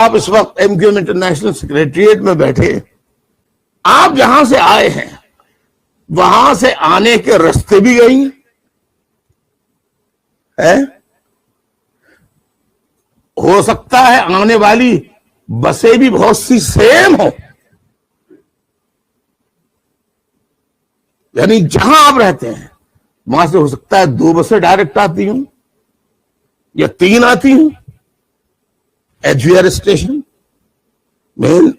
आप इस वक्त एमक्यूएम इंटरनेशनल सेक्रेटरिएट में बैठे, आप जहां से आए हैं वहां से आने के रास्ते भी गई है, हो सकता है आने वाली बसें भी बहुत सी सेम हो, यानी जहां आप रहते हैं वहां से हो सकता है 2 बसें डायरेक्ट आती हूं या 3 आती हूं एचवीआर स्टेशन में।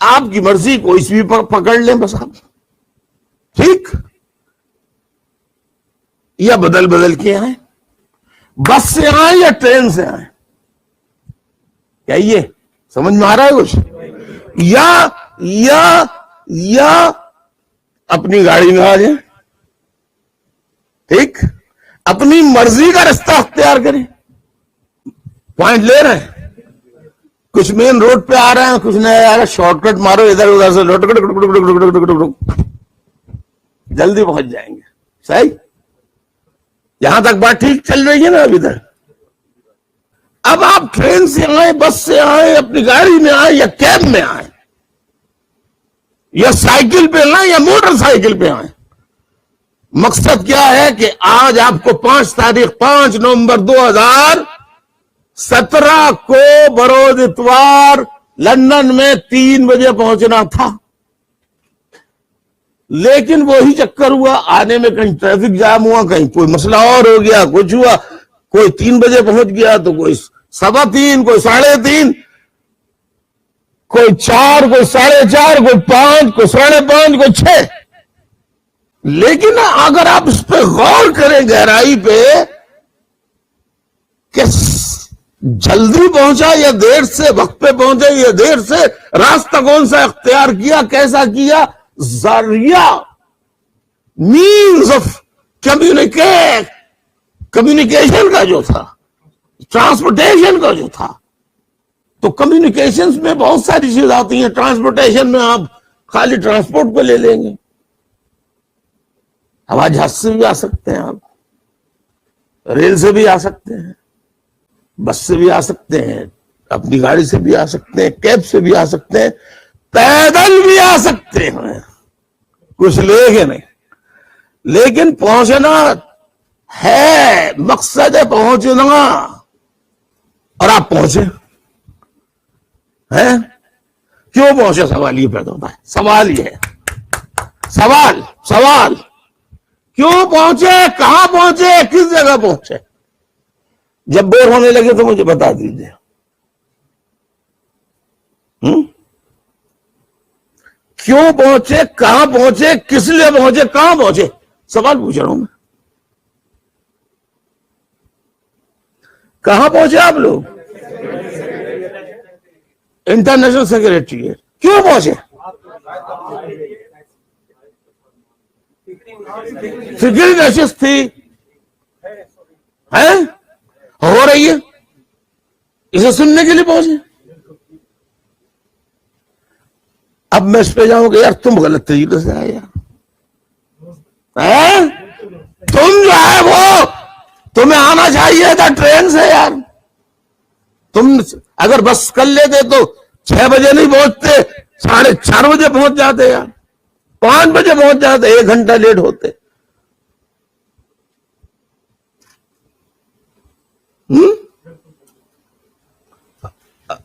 आपकी मर्जी, कोई सी भी पकड़ लें बस आप, ठीक, या बदल बदल के आए, बस से आए या ट्रेन से आए, क्या ये समझ में आ रहा है कुछ? या अपनी गाड़ी में आ जाए, ठीक, अपनी मर्जी का रास्ता अख्तियार करें। पॉइंट ले रहे हैं, कुछ मेन रोड पे आ रहे हैं, कुछ नहीं आ रहा, शॉर्टकट मारो इधर उधर से, जल्दी पहुंच जाएंगे। सही, यहां तक बात ठीक चल रही है ना अभी तक? अब आप ट्रेन से आए, बस से आए, अपनी गाड़ी में आए या कैब में आए या साइकिल पे आए या मोटरसाइकिल पे आए, मकसद क्या है कि आज आपको 5 नवंबर 2017 को बरोज इतवार लंदन में 3 बजे पहुंचना था, लेकिन वही चक्कर हुआ, आने में कहीं ट्रैफिक जाम हुआ, कहीं कोई मसला और हो गया, कुछ हुआ, कोई 3 बजे पहुंच गया तो कोई 3:15, कोई 3:30, कोई 4, कोई 4:30, कोई 5, कोई 5:30, कोई 6। लेकिन अगर आप इस पे गौर करें गहराई पे कि जल्दी पहुंचा या देर से, वक्त पे पहुंचे या देर से, रास्ता कौन सा इख्तियार किया, कैसा किया, जरिया, मीन्स ऑफ कम्युनिकेशन का जो था, ट्रांसपोर्टेशन का जो था, तो कम्युनिकेशंस में बहुत सारी चीजें आती हैं। ट्रांसपोर्टेशन में आप खाली ट्रांसपोर्ट को ले लेंगे, हवाई जहाज से भी आ सकते हैं आप, रेल से भी आ सकते हैं, बस से भी आ सकते हैं, अपनी गाड़ी से भी आ सकते हैं, कैब से भी आ सकते हैं, पैदल भी आ सकते हैं, कुछ लेके नहीं, लेकिन पहुंचना है, मकसद है पहुंचना, और आप पहुंचे हैं। क्यों पहुंचे, सवाल ये पैदा होता है, सवाल ये है, सवाल क्यों पहुंचे, कहां पहुंचे, किस जगह पहुंचे? जब बोर होने लगे तो मुझे बता दीजिए। क्यों पहुंचे, कहां पहुंचे, किस लिए पहुंचे, कहां पहुंचे, सवाल पूछ रहा हूं मैं। कहां पहुंचे आप लोग? International secretary. क्यों पहुंचे? फिक्र नशिश थी, है, हो रही है, इसे सुनने के लिए पहुंचे। अब मैं इस पे जाऊंगा, यार तुम गलत तरीके से आए यार, है? तुम जो है वो, तुम्हें आना चाहिए था ट्रेन से यार। तुम अगर बस कर लेते तो 6 बजे नहीं पहुंचते, 4:30 बजे पहुंच जाते यार, 5 बजे पहुंच जाते, 1 घंटा लेट होते।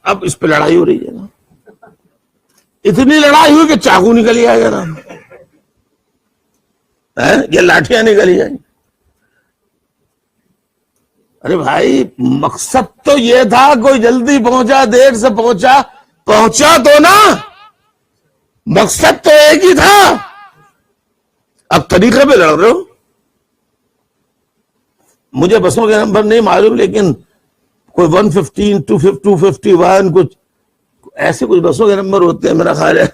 अब इस पे लड़ाई हो रही है ना, इतनी लड़ाई हुई कि चाकू निकल जाएगा ना, ये लाठियां निकली जाएंगी। अरे भाई, मकसद तो ये था, कोई जल्दी पहुंचा, देर से पहुंचा, पहुंचा तो ना, मकसद तो एक ही था। अब तरीके पे लड़ रहे हो। मुझे बसों के नंबर नहीं मालूम, लेकिन कोई 115, 251, कुछ ऐसे कुछ बसों के नंबर होते हैं मेरा ख्याल है।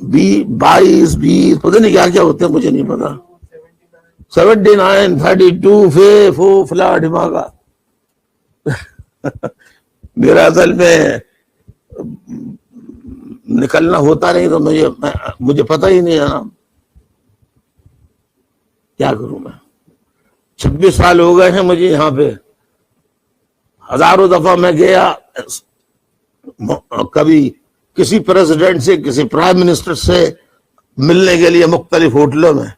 22, 20, पता नहीं क्या क्या होते हैं, मुझे नहीं पता। 79, 32, फला ढिमागा। मेरा असल में निकलना होता नहीं तो मुझे पता ही नहीं है ना, क्या करूं मैं। 26 साल हो गए हैं मुझे यहाँ पे, हजारों दफा मैं गया कभी किसी प्रेसिडेंट से, किसी प्राइम मिनिस्टर से मिलने के लिए मुख्तलिफ होटलों में।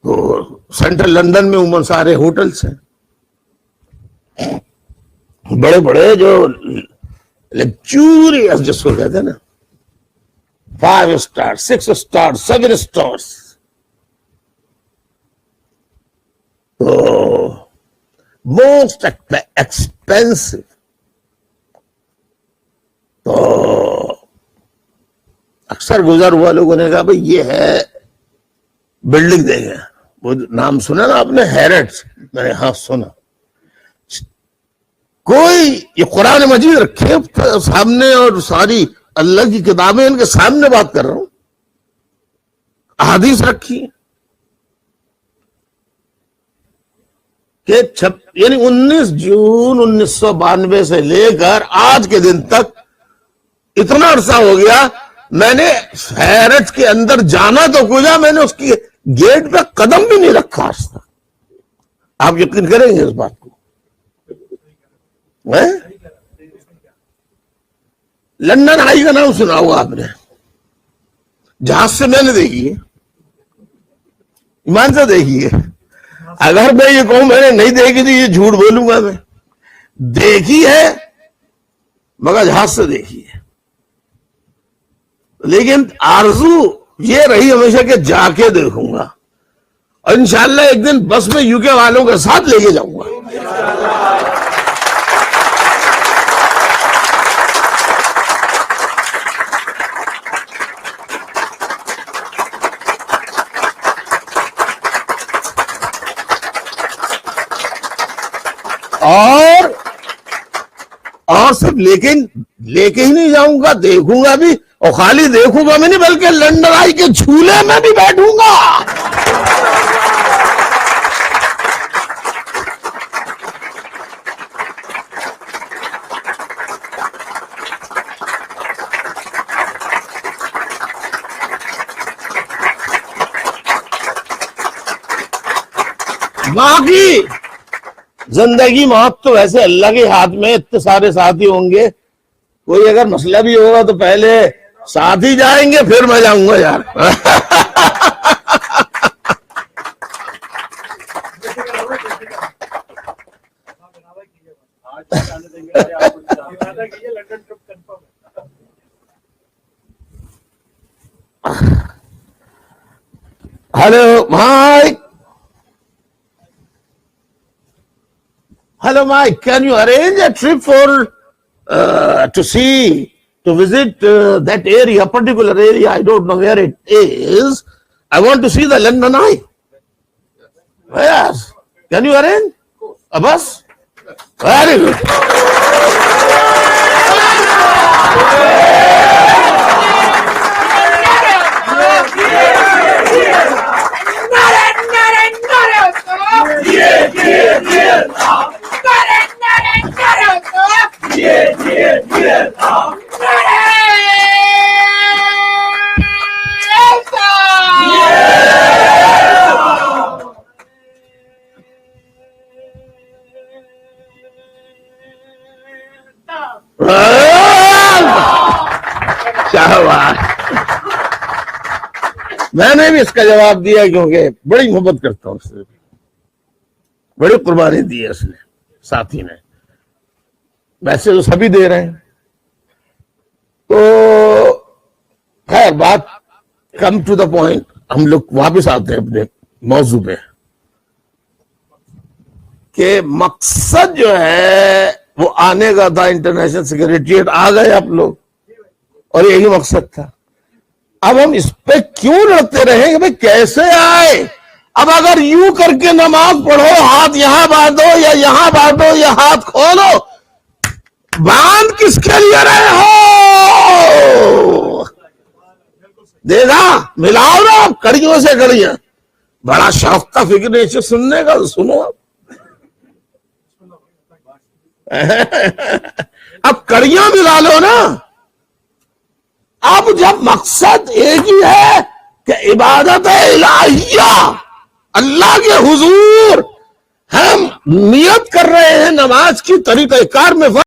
तो सेंट्रल लंदन में उमन सारे होटल्स हैं, बड़े बड़े जो लग्जूरियस जिसको कहते हैं ना, 5 स्टार, 6 स्टार, 7 स्टार्स। तो मोस्ट एक्सपेंसिव। तो अक्सर गुजर हुआ लोगों ने कहा भाई ये है बिल्डिंग देंगे, वो नाम सुना ना आपने, हैरट्स? मैंने हाँ सुना। कोई ये कुरान मजीद रखे सामने और सारी अल्लाह की किताबें इनके सामने बात कर रहा हूं, अहादीस रखी कि यानी 19 जून 1992 से लेकर आज के दिन तक इतना अरसा हो गया, मैंने हैरत के अंदर जाना तो कुछ, मैंने उसकी गेट पे कदम भी नहीं रखा आज तक। आप यकीन करेंगे इस बात को? लंदन आई का नाम सुना होगा आपने, जहाज से मैंने देखी है, ईमान से देखी है। अगर मैं ये कहूं मैंने नहीं देखी थी, ये झूठ बोलूंगा मैं। देखी है मगर जहाज से देखी है। लेकिन आरजू ये रही हमेशा कि जाके देखूंगा, और इंशाल्लाह एक दिन बस में यूके वालों के साथ लेके जाऊंगा। और सिर्फ लेके ही नहीं जाऊंगा, देखूंगा भी, और खाली देखूंगा भी नहीं बल्कि लंदन आई के झूले में भी बैठूंगा। बाकी जिंदगी मौत तो वैसे अल्लाह के हाथ में, इतने सारे साथी होंगे, कोई अगर मसला भी होगा तो पहले साथ ही जाएंगे, फिर मैं जाऊंगा यार। Hello Mike, hello Mike, can you arrange a trip for to visit that area, particular area? I don't know where it is. I want to see the London Eye. Yes, can you arrange a bus? Very good. मैंने भी इसका जवाब दिया क्योंकि बड़ी मोहब्बत करता हूं उससे, बड़ी कुर्बानी दी है उसने, साथी ने। वैसे तो सभी दे रहे हैं। तो खैर बात कम टू द पॉइंट, हम लोग वापस आते हैं अपने मौजू पे कि मकसद जो है वो आने का था इंटरनेशनल सेक्रेटरीट, आ गए आप लोग, और यही मकसद था। अब हम इस पे क्यों लड़ते रहेंगे भाई कैसे आए? अब अगर यूं करके नमाज पढ़ो, हाथ यहां बांधो या यहां बांधो या हाथ खोलो, बांध किसके लिए रहे हो? देखा, मिलाओ ना कड़ियों से कड़ियां। बड़ा शौक था फिक्र इसे सुनने का, तो सुनो अब कड़ियां मिला लो ना। अब जब मकसद एक ही है कि इबादत इलाहिया, अल्लाह के हुजूर हम नियत कर रहे हैं नमाज की तरीक़ेकार में